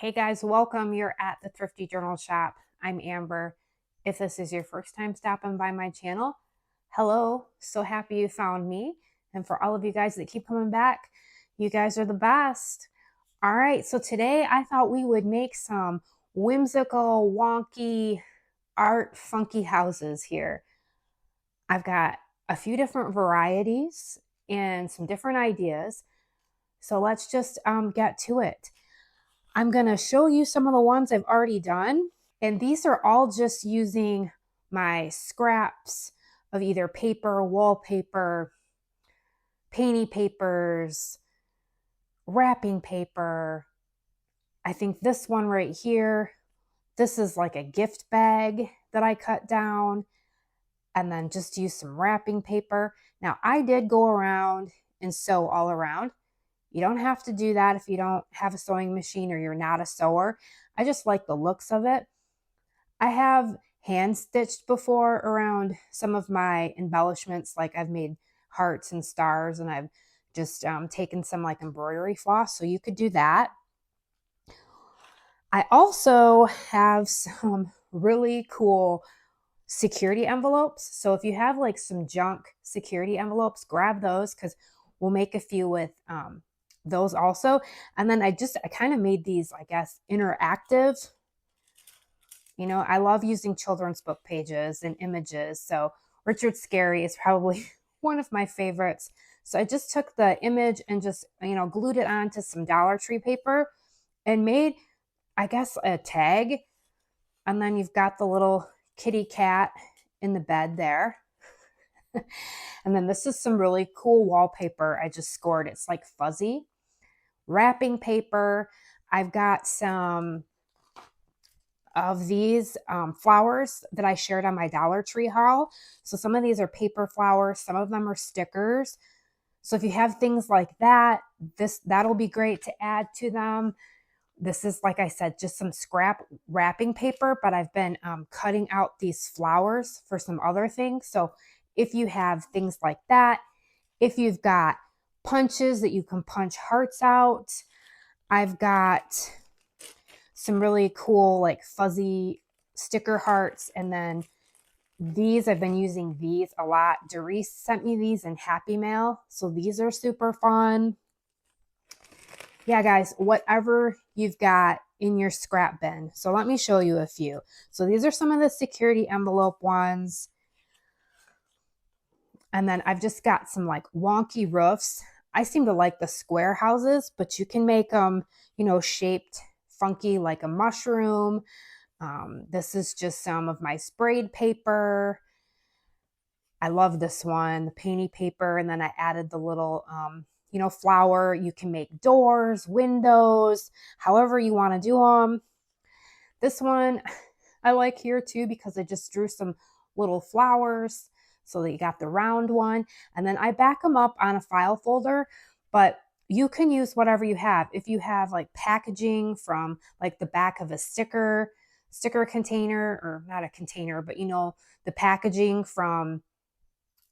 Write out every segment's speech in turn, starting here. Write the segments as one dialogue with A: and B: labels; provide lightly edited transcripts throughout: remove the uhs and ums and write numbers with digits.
A: Hey guys, welcome. You're at the Thrifty Journal Shop. I'm Amber. If this is your first time stopping by my channel, hello. So happy you found me. And for all of you guys that keep coming back, you guys are the best. All right, so today I thought we would make some whimsical, wonky, art funky houses here. I've got a few different varieties and some different ideas. So let's just get to it. I'm going to show you some of the ones I've already done. And these are all just using my scraps of either paper, wallpaper, painty papers, wrapping paper. I think this one right here, this is like a gift bag that I cut down and then just use some wrapping paper. Now I did go around and sew all around. You don't have to do that if you don't have a sewing machine or you're not a sewer. I just like the looks of it. I have hand stitched before around some of my embellishments, like I've made hearts and stars, and I've just taken some like embroidery floss, so you could do that. I also have some really cool security envelopes. So if you have like some junk security envelopes, grab those because we'll make a few with those also. And then I kind of made these, I guess, interactive. You know, I love using children's book pages and images. So Richard Scarry is probably one of my favorites. So I just took the image and just, glued it onto some Dollar Tree paper and made, I guess, a tag. And then you've got the little kitty cat in the bed there. And then this is some really cool wallpaper I just scored. It's like fuzzy. Wrapping paper. I've got some of these flowers that I shared on my Dollar Tree haul. So some of these are paper flowers, some of them are stickers. So if you have things like that, that'll be great to add to them. This is, like I said, just some scrap wrapping paper, but I've been cutting out these flowers for some other things. So if you have things like that, if you've got punches that you can punch hearts out, I've got some really cool like fuzzy sticker hearts. And then these, I've been using these a lot. Doris sent me these in Happy Mail. So these are super fun. Yeah, guys, whatever you've got in your scrap bin. So let me show you a few. So these are some of the security envelope ones. And then I've just got some like wonky roofs. I seem to like the square houses, but you can make them, shaped funky like a mushroom. This is just some of my sprayed paper. I love this one, the painty paper. And then I added the little, flower. You can make doors, windows, however you want to do them. This one I like here too because I just drew some little flowers. So that you got the round one. And then I back them up on a file folder, but you can use whatever you have. If you have like packaging from like the back of a sticker container, or not a container, but the packaging from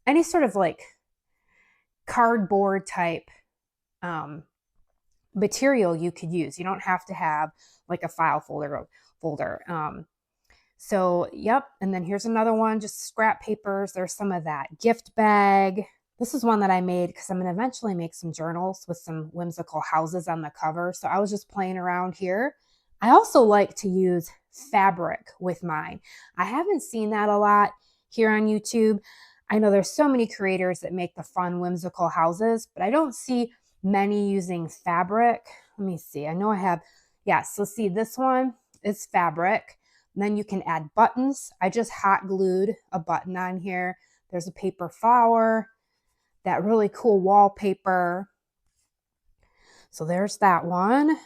A: any sort of like cardboard type material you could use. You don't have to have like a file folder. So, yep. And then here's another one, just scrap papers. There's some of that gift bag. This is one that I made because I'm going to eventually make some journals with some whimsical houses on the cover. So I was just playing around here. I also like to use fabric with mine. I haven't seen that a lot here on YouTube. I know there's so many creators that make the fun whimsical houses, but I don't see many using fabric. Let me see. I know I have, yeah. So see, this one is fabric. And then you can add buttons. I just hot glued a button on here. There's a paper flower, that really cool wallpaper. So there's that one.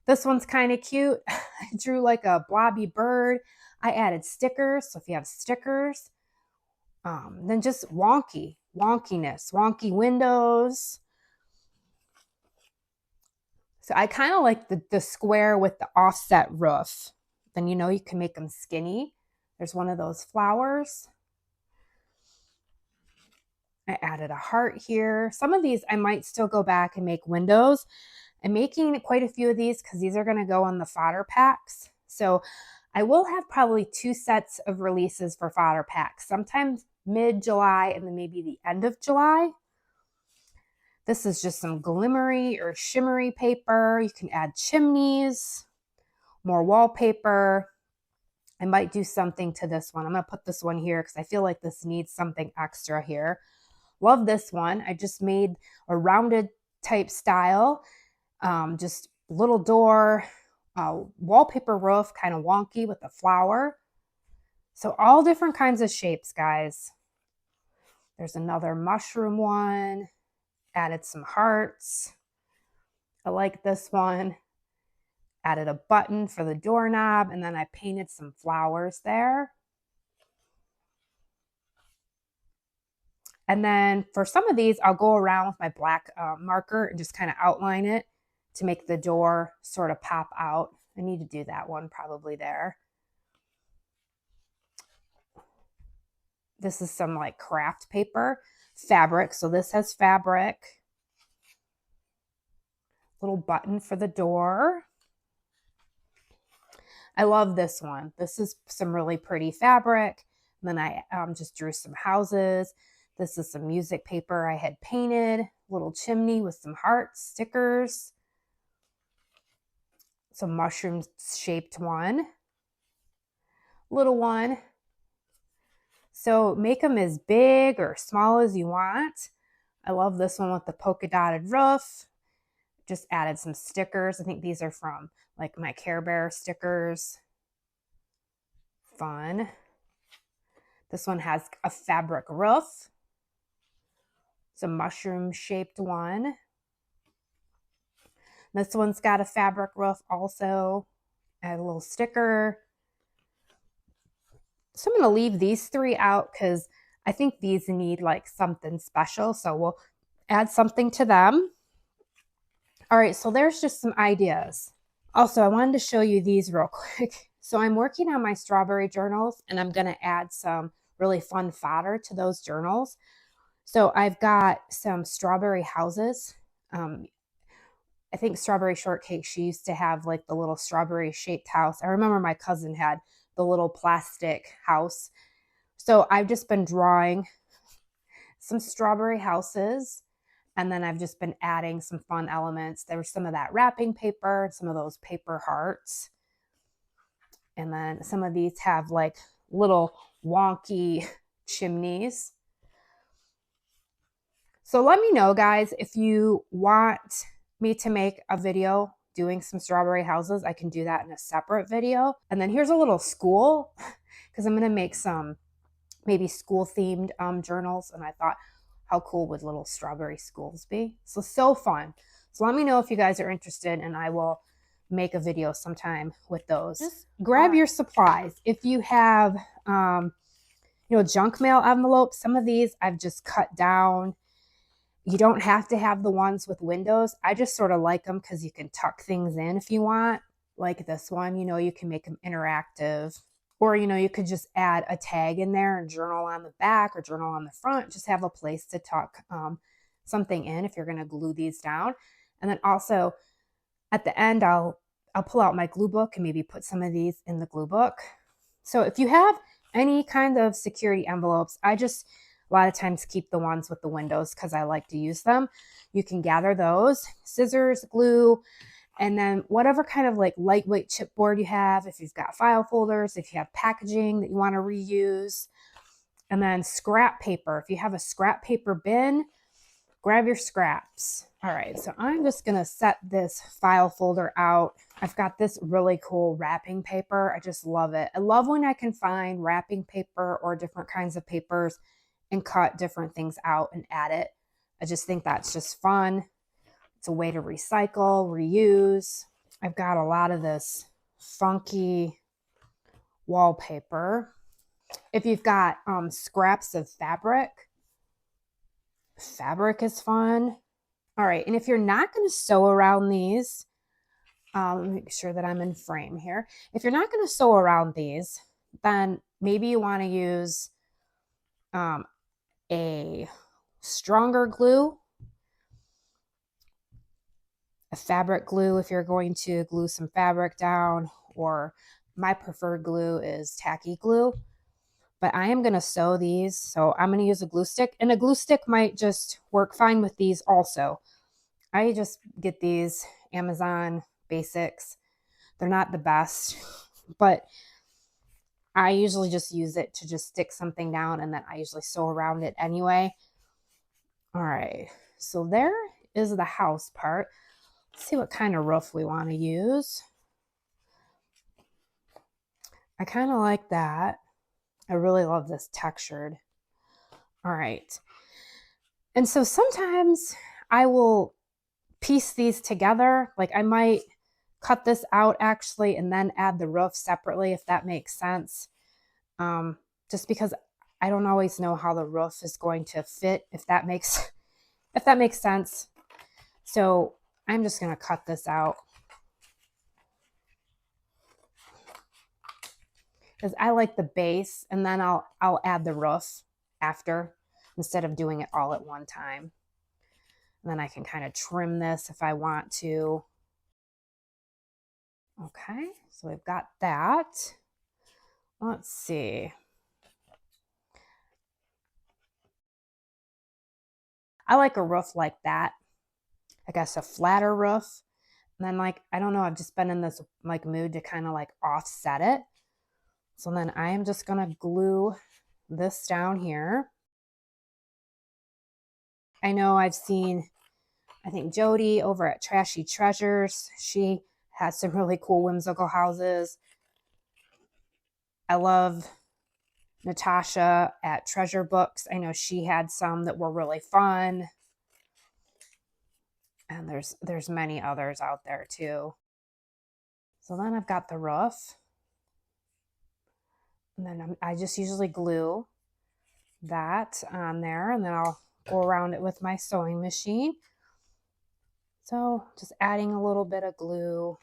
A: This one's kind of cute. I drew like a blobby bird. I added stickers. So if you have stickers, then just wonkiness, wonky windows. So I kind of like the square with the offset roof. Then, you can make them skinny. There's one of those flowers. I added a heart here. Some of these I might still go back and make windows. I'm making quite a few of these because these are going to go on the fodder packs. So I will have probably 2 sets of releases for fodder packs, sometimes mid-July and then maybe the end of July. This is just some glimmery or shimmery paper. You can add chimneys, more wallpaper. I might do something to this one. I'm going to put this one here because I feel like this needs something extra here. Love this one. I just made a rounded type style, just little door, wallpaper roof, kind of wonky with a flower. So all different kinds of shapes, guys. There's another mushroom one. Added some hearts. I like this one. Added a button for the doorknob, and then I painted some flowers there. And then for some of these, I'll go around with my black marker and just kind of outline it to make the door sort of pop out. I need to do that one probably there. This is some like craft paper, fabric. So this has fabric. Little button for the door. I love this one. This is some really pretty fabric. And then I just drew some houses. This is some music paper I had painted. Little chimney with some hearts, stickers. Some mushroom shaped one. Little one. So make them as big or small as you want. I love this one with the polka dotted roof. Just added some stickers. I think these are from like my Care Bear stickers. Fun. This one has a fabric roof. It's a mushroom shaped one. This one's got a fabric roof also. Add a little sticker. So I'm going to leave these 3 out because I think these need like something special. So we'll add something to them. All right, so there's just some ideas. Also, I wanted to show you these real quick. So I'm working on my strawberry journals and I'm going to add some really fun fodder to those journals. So I've got some strawberry houses. I think Strawberry Shortcake, she used to have like the little strawberry shaped house. I remember my cousin had the little plastic house. So I've just been drawing some strawberry houses. And then I've just been adding some fun elements. There was some of that wrapping paper, some of those paper hearts. And then some of these have like little wonky chimneys. So let me know, guys, if you want me to make a video doing some strawberry houses. I can do that in a separate video. And then here's a little school because I'm going to make some maybe school themed journals. And I thought, how cool would little strawberry schools be? So fun. So let me know if you guys are interested and I will make a video sometime with those. Just grab your supplies. If you have, junk mail envelopes, some of these I've just cut down. You don't have to have the ones with windows. I just sort of like them because you can tuck things in if you want. Like this one, you can make them interactive. Or, you could just add a tag in there and journal on the back or journal on the front. Just have a place to tuck something in if you're going to glue these down. And then also at the end, I'll pull out my glue book and maybe put some of these in the glue book. So if you have any kind of security envelopes, I just a lot of times keep the ones with the windows because I like to use them. You can gather those, scissors, glue, and then whatever kind of like lightweight chipboard you have, if you've got file folders, if you have packaging that you want to reuse, and then scrap paper. If you have a scrap paper bin, grab your scraps. All right, so I'm just going to set this file folder out. I've got this really cool wrapping paper. I just love it. I love when I can find wrapping paper or different kinds of papers and cut different things out and add it. I just think that's just fun. It's a way to recycle, reuse. I've got a lot of this funky wallpaper. If you've got scraps of fabric is fun. All right, and if you're not going to sew around these, let me make sure that I'm in frame here. If you're not going to sew around these, then maybe you want to use a stronger glue. a fabric glue if you're going to glue some fabric down, or my preferred glue is tacky glue. But I am going to sew these, so I'm going to use a glue stick, and a glue stick might just work fine with these also. I just get these Amazon basics. They're not the best, but I usually just use it to just stick something down, and then I usually sew around it anyway. All right, so there is the house part. Let's see what kind of roof we want to use. I kind of like that. I really love this textured. All right. And so sometimes I will piece these together. Like I might cut this out actually and then add the roof separately, if that makes sense. Just because I don't always know how the roof is going to fit, if that makes sense. So I'm just going to cut this out, because I like the base, and then I'll add the roof after, instead of doing it all at one time. And then I can kind of trim this if I want to. Okay, so we've got that. Let's see. I like a roof like that. I guess a flatter roof. And then like, I don't know, I've just been in this like mood to kind of like offset it. So then I am just going to glue this down here. I know I've seen, I think Jody over at Trashy Treasures, she has some really cool whimsical houses. I love Natasha at Treasure Books. I know she had some that were really fun. And there's many others out there too. So then I've got the roof. And then I just usually glue that on there, and then I'll go around it with my sewing machine. So just adding a little bit of glue.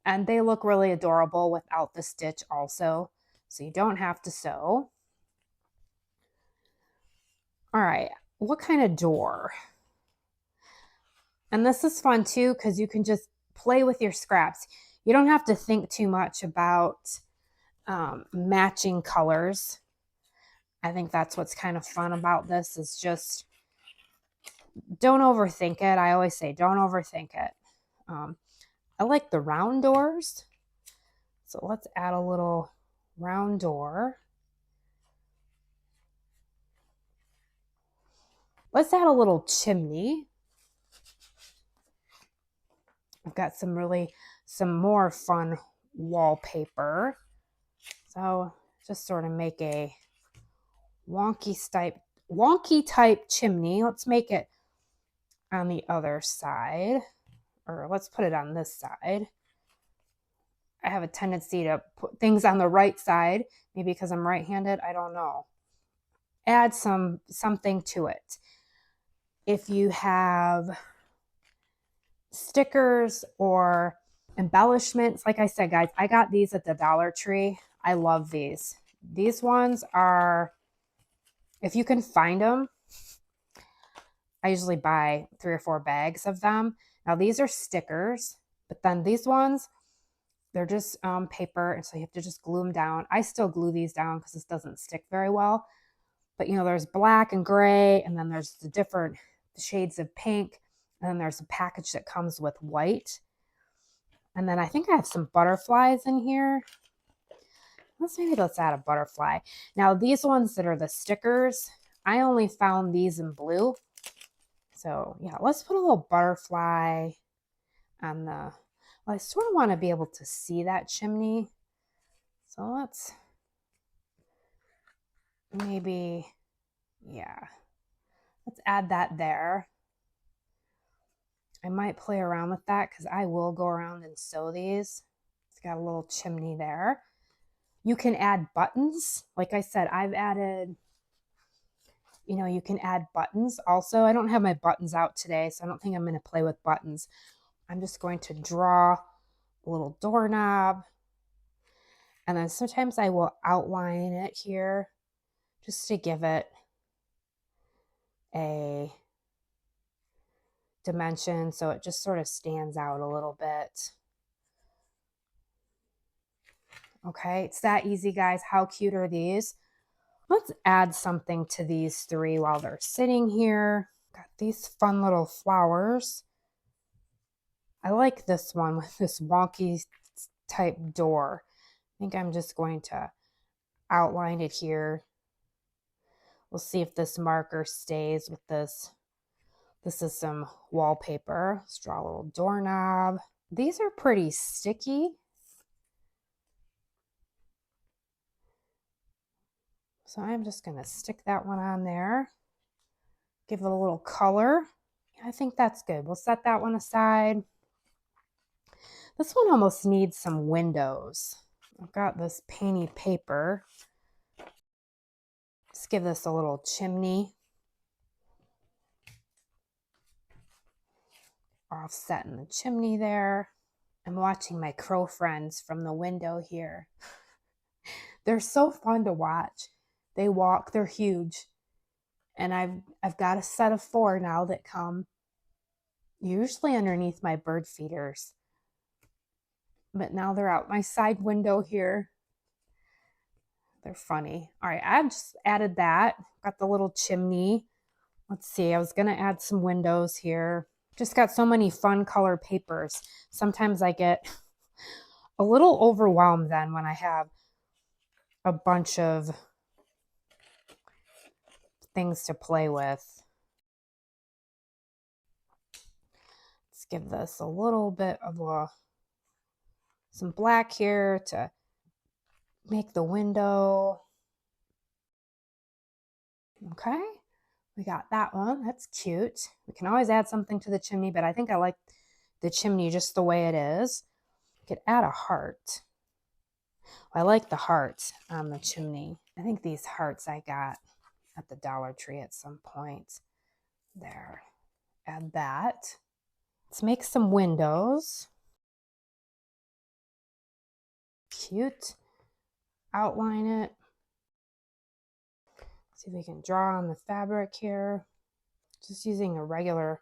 A: And they look really adorable without the stitch also, so you don't have to sew. All right, what kind of door? And this is fun too, because you can just play with your scraps. You don't have to think too much about matching colors. I think that's what's kind of fun about this, is just don't overthink it. I always say don't overthink it. I like the round doors. So let's add a little round door. Let's add a little chimney. I've got some more fun wallpaper. So just sort of make a wonky type chimney. Let's make it on the other side, or let's put it on this side. I have a tendency to put things on the right side, maybe because I'm right-handed, I don't know. Add something to it. If you have stickers or embellishments, like I said, guys, I got these at the Dollar Tree. I love these. These ones are, if you can find them, I usually buy 3 or 4 bags of them. Now these are stickers, but then these ones, they're just paper, and so you have to just glue them down. I still glue these down because this doesn't stick very well. But you know, there's black and gray, and then there's the different shades of pink, and then there's a package that comes with white. And then I think I have some butterflies in here. Let's add a butterfly. Now these ones that are the stickers, I only found these in blue. So yeah, let's put a little butterfly on the, well, I sort of want to be able to see that chimney. So let's maybe, yeah, let's add that there. I might play around with that because I will go around and sew these. It's got a little chimney there. You can add buttons. Like I said, I've added, you know, you can add buttons also. I don't have my buttons out today, so I don't think I'm going to play with buttons. I'm just going to draw a little doorknob. And then sometimes I will outline it here just to give it a dimension, so it just sort of stands out a little bit. Okay, it's that easy, guys. How cute are these? Let's add something to these three while they're sitting here. Got these fun little flowers. I like this one with this wonky type door. I think I'm just going to outline it here. We'll see if this marker stays with this. This is some wallpaper. Let's draw a little doorknob. These are pretty sticky. So I'm just going to stick that one on there. Give it a little color. I think that's good. We'll set that one aside. This one almost needs some windows. I've got this painty paper. Let's give this a little chimney. Offsetting the chimney there. I'm watching my crow friends from the window here. They're so fun to watch. They walk, they're huge. And I've got a set of 4 now that come usually underneath my bird feeders. But now they're out my side window here. They're funny. All right, I've just added that. Got the little chimney. Let's see, I was gonna add some windows here. Just got so many fun color papers. Sometimes I get a little overwhelmed then when I have a bunch of things to play with. Let's give this a little bit of some black here to make the window. Okay, we got that one. That's cute. We can always add something to the chimney, but I think I like the chimney just the way it is. We could add a heart. I like the heart on the chimney. I think these hearts I got at the Dollar Tree at some point. There, add that. Let's make some windows. Cute. Outline it. See if we can draw on the fabric here. Just using a regular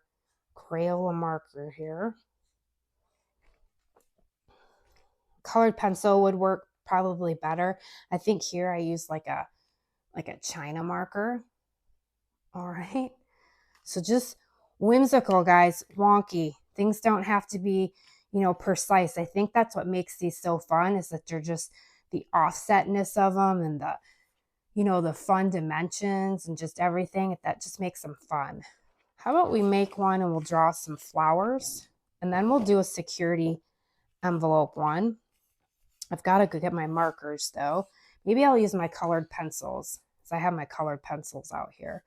A: Crayola marker here. Colored pencil would work probably better. I think here I use like a China marker. All right. So just whimsical, guys, wonky. Things don't have to be, precise. I think that's what makes these so fun, is that they're just the offsetness of them and the fun dimensions and just everything. That just makes them fun. How about we make one and we'll draw some flowers, and then we'll do a security envelope one. I've got to go get my markers though. Maybe I'll use my colored pencils, because I have my colored pencils out here.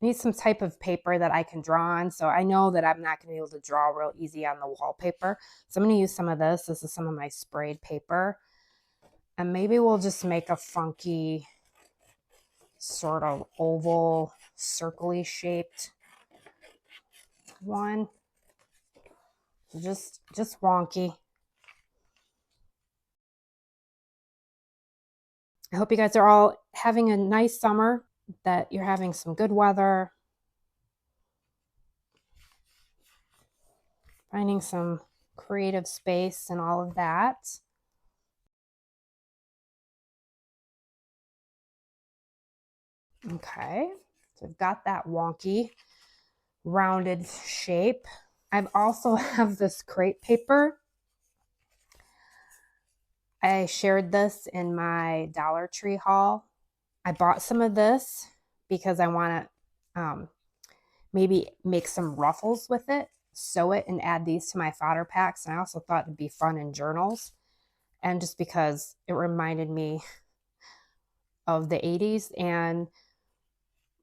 A: I need some type of paper that I can draw on. So I know that I'm not going to be able to draw real easy on the wallpaper. So I'm going to use some of this. This is some of my sprayed paper. And maybe we'll just make a funky sort of oval, circle-y shaped one. Just wonky. I hope you guys are all having a nice summer, that you're having some good weather, finding some creative space and all of that. Okay, so I've got that wonky rounded shape. I also have this crepe paper. I shared this in my Dollar Tree haul. I bought some of this because I want to maybe make some ruffles with it, sew it, and add these to my fodder packs. And I also thought it'd be fun in journals. And just because it reminded me of the 80s and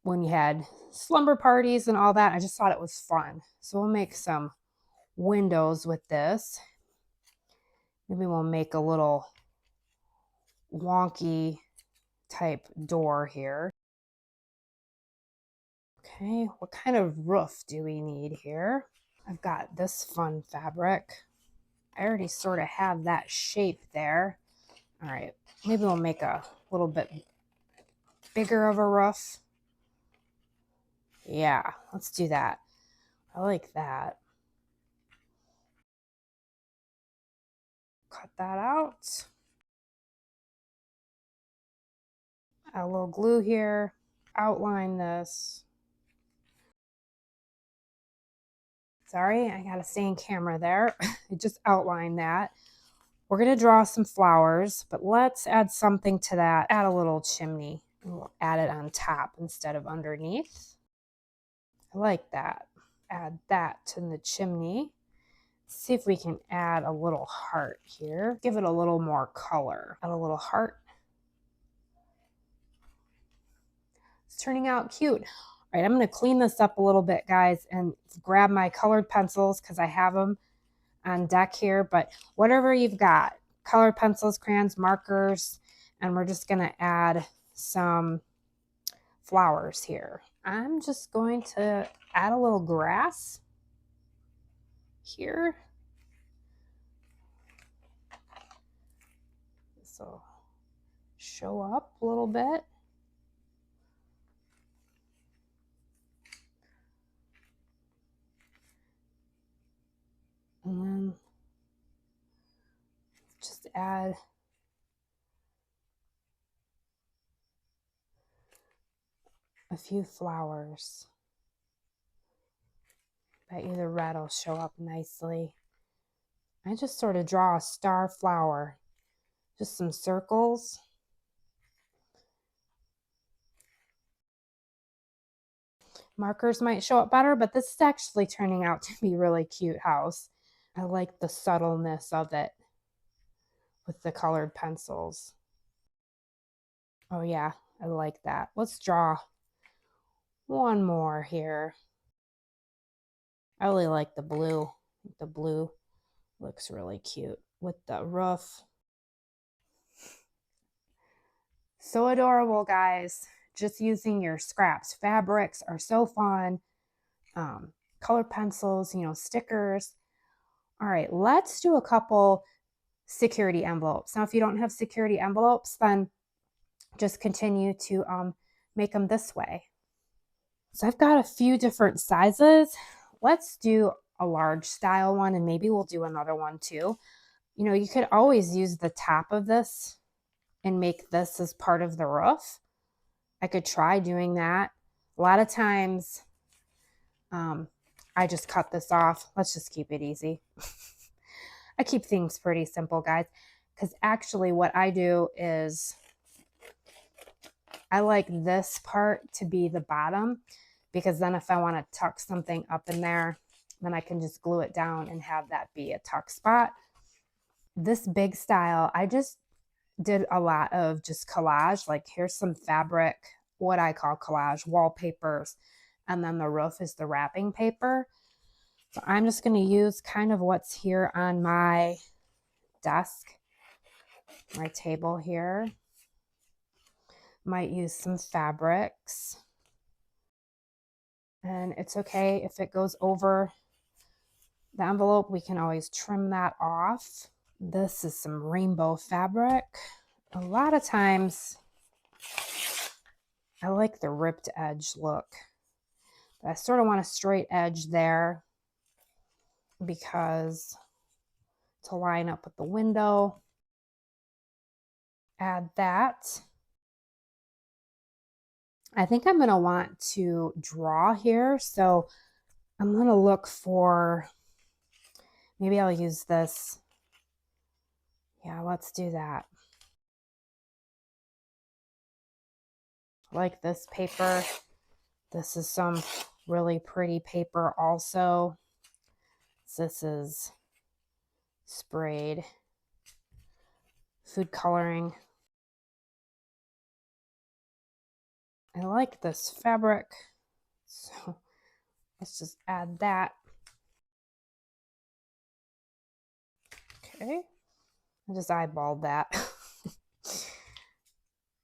A: when you had slumber parties and all that, I just thought it was fun. So we'll make some windows with this. Maybe we'll make a little wonky type door here. Okay, what kind of roof do we need here? I've got this fun fabric. I already sort of have that shape there. All right, maybe we'll make a little bit bigger of a roof. Yeah, let's do that. I like that. Cut that out. Add a little glue here. Outline this. Sorry, I gotta stay in camera there. Just outline that. We're gonna draw some flowers, but let's add something to that. Add a little chimney. We'll add it on top instead of underneath. I like that. Add that to the chimney. See if we can add a little heart here. Give it a little more color. Add a little heart. It's turning out cute. All right, I'm going to clean this up a little bit, guys, and grab my colored pencils because I have them on deck here. But whatever you've got, colored pencils, crayons, markers, and we're just going to add some flowers here. I'm just going to add a little grass here. So show up a little bit. And then just add a few flowers. Bet you the red will show up nicely. I just sort of draw a star flower. Just some circles. Markers might show up better, but this is actually turning out to be a really cute house. I like the subtleness of it with the colored pencils. Oh yeah, I like that. Let's draw one more here. I really like the blue. The blue looks really cute with the roof. So adorable, guys. Just using your scraps. Fabrics are so fun. Color pencils, you know, stickers. All right, let's do a couple security envelopes. Now, if you don't have security envelopes, then just continue to make them this way. So I've got a few different sizes. Let's do a large style one, and maybe we'll do another one too. You know, you could always use the top of this and make this as part of the roof. I could try doing that. A lot of times I just cut this off. Let's just keep it easy. I keep things pretty simple, guys, because actually what I do is I like this part to be the bottom, because then if I want to tuck something up in there, then I can just glue it down and have that be a tuck spot. This big style, I just did a lot of just collage. Like here's some fabric, what I call collage, wallpapers, and then the roof is the wrapping paper. So I'm just going to use kind of what's here on my desk, my table here. Might use some fabrics. And it's okay if it goes over the envelope. We can always trim that off. This is some rainbow fabric. A lot of times I like the ripped edge look. But I sort of want a straight edge there because to line up with the window. Add that. I think I'm going to want to draw here. So I'm going to look for, maybe I'll use this. Yeah, let's do that. I like this paper. This is some really pretty paper also. This is sprayed food coloring. I like this fabric, so let's just add that. Okay, I just eyeballed that.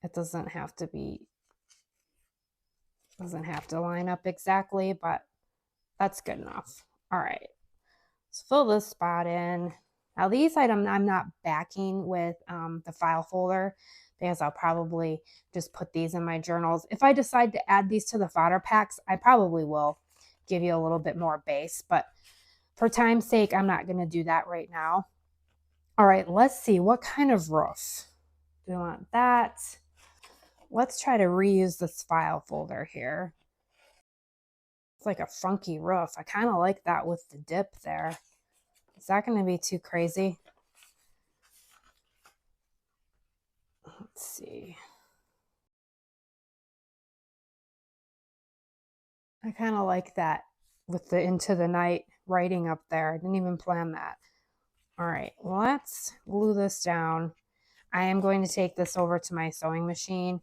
A: It doesn't have to line up exactly, but that's good enough. All right, let's fill this spot in. Now these items I'm not backing with the file folder, because I'll probably just put these in my journals. If I decide to add these to the fodder packs, I probably will. give you a little bit more base, but for time's sake, I'm not going to do that right now. All right, let's see. What kind of roof? Do we want that? Let's try to reuse this file folder here. It's like a funky roof. I kind of like that with the dip there. Is that going to be too crazy? Let's see. I kind of like that with the into the night writing up there. I didn't even plan that. All right, let's glue this down. I am going to take this over to my sewing machine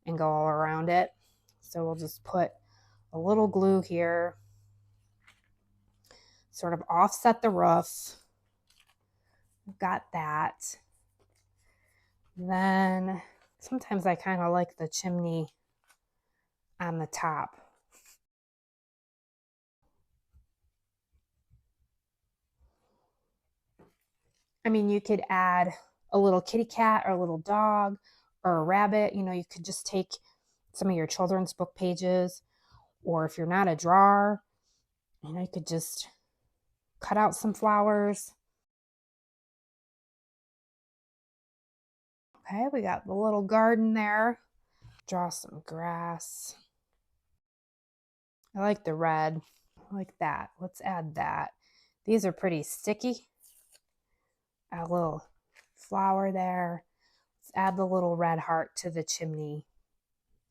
A: and go all around it. So we'll just put a little glue here, sort of offset the roof. Got that. Then sometimes I kind of like the chimney on the top. I mean, you could add a little kitty cat or a little dog or a rabbit. You know, you could just take some of your children's book pages, or if you're not a drawer, you know, you could just cut out some flowers. Okay, we got the little garden there. Draw some grass. I like the red. I like that. Let's add that. These are pretty sticky. Add a little flower there. Let's add the little red heart to the chimney.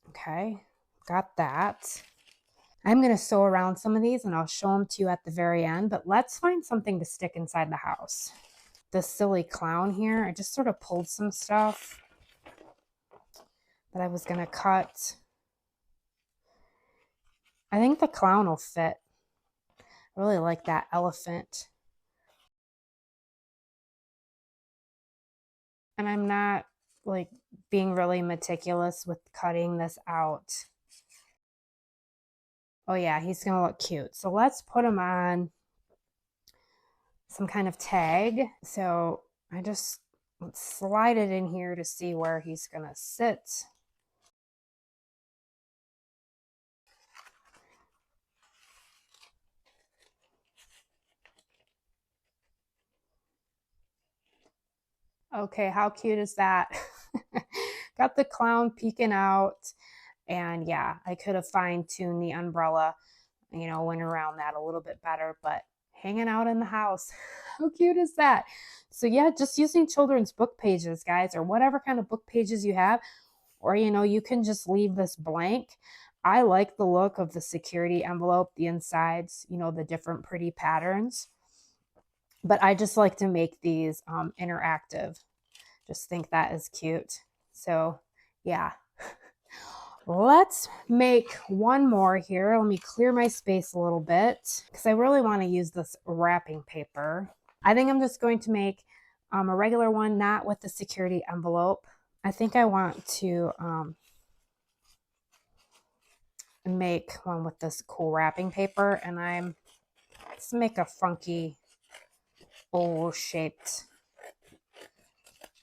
A: Okay, got that. I'm going to sew around some of these and I'll show them to you at the very end, but let's find something to stick inside the house. This silly clown here, I just sort of pulled some stuff that I was going to cut. I think the clown will fit. I really like that elephant. And I'm not like being really meticulous with cutting this out. Oh yeah, he's gonna look cute. So let's put him on some kind of tag. So I just let's slide it in here to see where he's gonna sit. Okay, how cute is that? Got the clown peeking out. And yeah, I could have fine-tuned the umbrella, you know, went around that a little bit better, but hanging out in the house. How cute is that? So yeah, just using children's book pages, guys, or whatever kind of book pages you have, or, you know, you can just leave this blank. I like the look of the security envelope, the insides, you know, the different pretty patterns. But I just like to make these interactive. Just think that is cute. So yeah. Let's make one more here. Let me clear my space a little bit because I really want to use this wrapping paper. I think I'm just going to make a regular one, not with the security envelope. I think I want to make one with this cool wrapping paper, and let's make a funky oval-shaped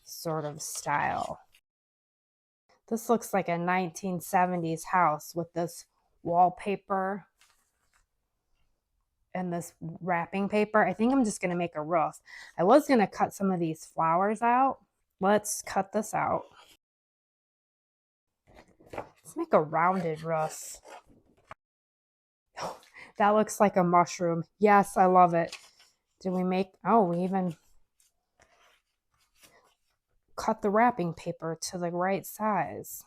A: sort of style. This looks like a 1970s house with this wallpaper and this wrapping paper. I think I'm just going to make a roof. I was going to cut some of these flowers out. Let's cut this out. Let's make a rounded roof. That looks like a mushroom. Yes, I love it. Did we make, oh, we even cut the wrapping paper to the right size.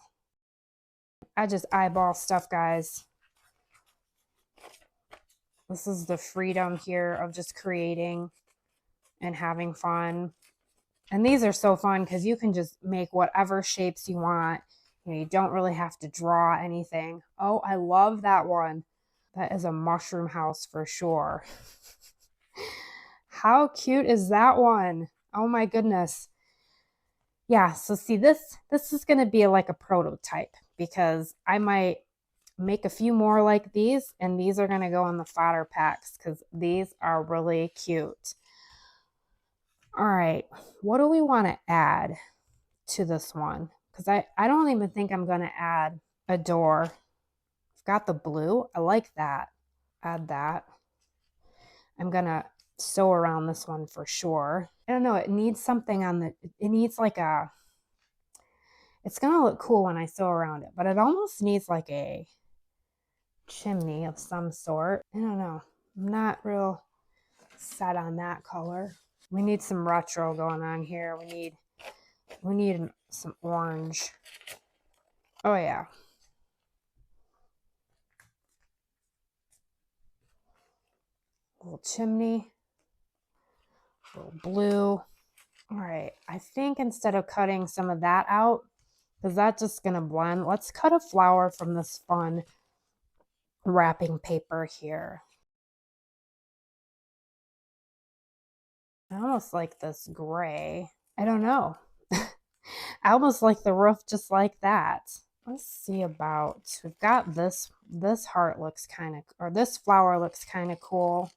A: I just eyeball stuff, guys. This is the freedom here of just creating and having fun. And these are so fun because you can just make whatever shapes you want. You know, you don't really have to draw anything. Oh, I love that one. That is a mushroom house for sure. How cute is that one? Oh my goodness. Yeah, so see, this is going to be like a prototype because I might make a few more like these, and these are going to go in the fodder packs because these are really cute. All right, what do we want to add to this one? Because I don't even think I'm going to add a door. I've got the blue. I like that. add that. I'm gonna sew around this one for sure. I don't know, it needs something on the, it needs like a, it's gonna look cool when I sew around it, but it almost needs like a chimney of some sort. I don't know. I'm not real set on that color. We need some retro going on here. We need some orange. Oh yeah. Little chimney. Little blue. All right. I think instead of cutting some of that out, because that's just gonna blend, let's cut a flower from this fun wrapping paper here. I almost like this gray. I don't know. I almost like the roof just like that. Let's see about, we've got this heart looks kind of, or this flower looks kind of cool.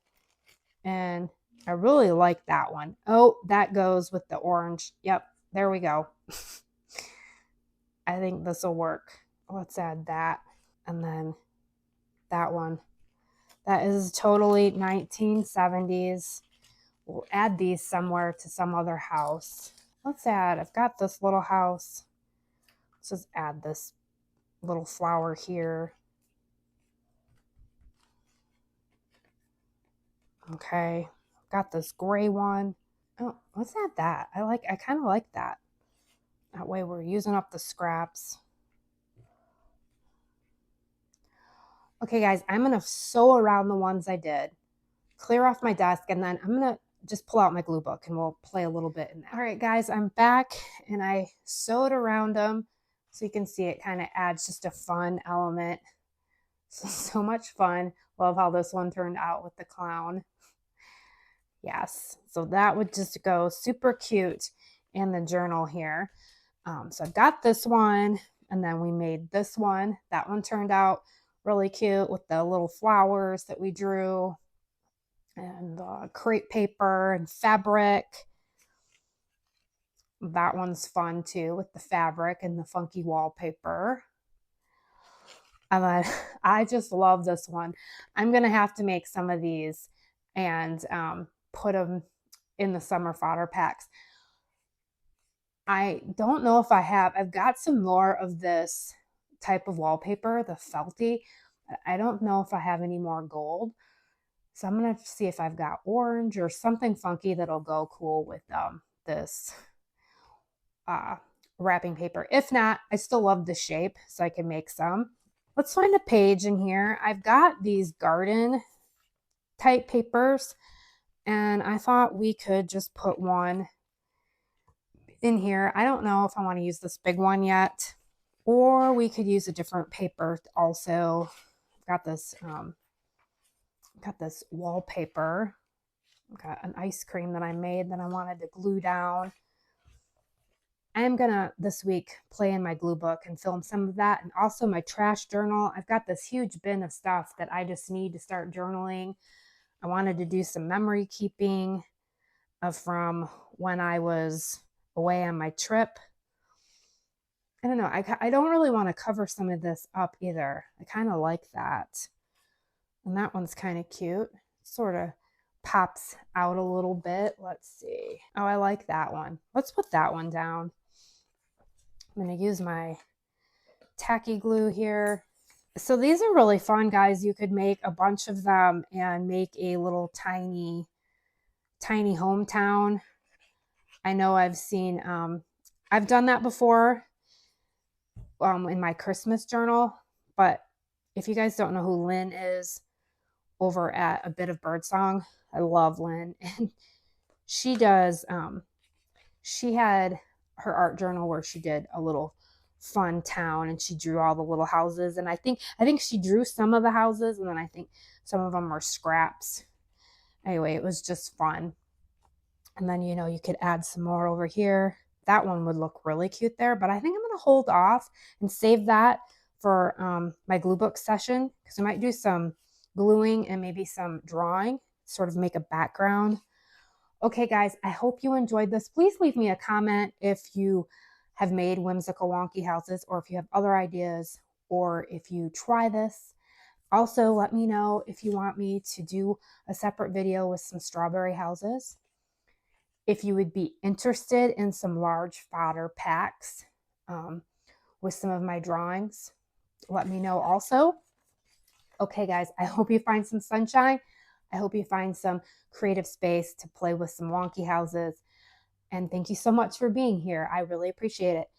A: And I really like that one. Oh, that goes with the orange. Yep, there we go. I think this will work. Let's add that. And then that one. That is totally 1970s. We'll add these somewhere to some other house. Let's add, I've got this little house. Let's just add this little flower here. Okay, got this gray one. Oh, let's add that. I kind of like that. That way we're using up the scraps. Okay, guys, I'm going to sew around the ones I did, clear off my desk, and then I'm going to just pull out my glue book and we'll play a little bit in that. All right, guys, I'm back and I sewed around them so you can see it kind of adds just a fun element. So much fun. Love how this one turned out with the clown. Yes, so that would just go super cute in the journal here. So I've got this one, and then we made this one. That one turned out really cute with the little flowers that we drew, and crepe paper and fabric. That one's fun too with the fabric and the funky wallpaper. And then I just love this one. I'm going to have to make some of these and put them in the summer fodder packs. I don't know if I have. I've got some more of this type of wallpaper, the felty. I don't know if I have any more gold. So I'm going to see if I've got orange or something funky that'll go cool with this wrapping paper. If not, I still love the shape, so I can make some. Let's find a page in here. I've got these garden type papers, and I thought we could just put one in here. I don't know if I want to use this big one yet, or we could use a different paper also. I've got this wallpaper. I've got an ice cream that I made that I wanted to glue down. I'm gonna this week play in my glue book and film some of that, and also my trash journal. I've got this huge bin of stuff that I just need to start journaling. I wanted to do some memory keeping from when I was away on my trip. I don't know. I don't really want to cover some of this up either. I kind of like that. And that one's kind of cute. Sort of pops out a little bit. Let's see. Oh, I like that one. Let's put that one down. I'm going to use my tacky glue here. So these are really fun, guys. You could make a bunch of them and make a little tiny hometown. I know I've seen, I've done that before in my Christmas journal, but if you guys don't know who Lynn is over at A Bit of Birdsong, I love Lynn. And she does, she had her art journal where she did a little fun town and she drew all the little houses. And I think she drew some of the houses, and then I think some of them were scraps. Anyway, it was just fun. And then, you could add some more over here. That one would look really cute there, but I think I'm going to hold off and save that for my glue book session, because I might do some gluing and maybe some drawing, sort of make a background. Okay, guys, I hope you enjoyed this. Please leave me a comment if you have made whimsical wonky houses, or if you have other ideas, or if you try this. Also, let me know if you want me to do a separate video with some strawberry houses. If you would be interested in some large fodder packs with some of my drawings, let me know also. Okay, guys, I hope you find some sunshine. I hope you find some creative space to play with some wonky houses. And thank you so much for being here. I really appreciate it.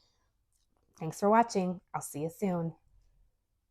A: Thanks for watching. I'll see you soon.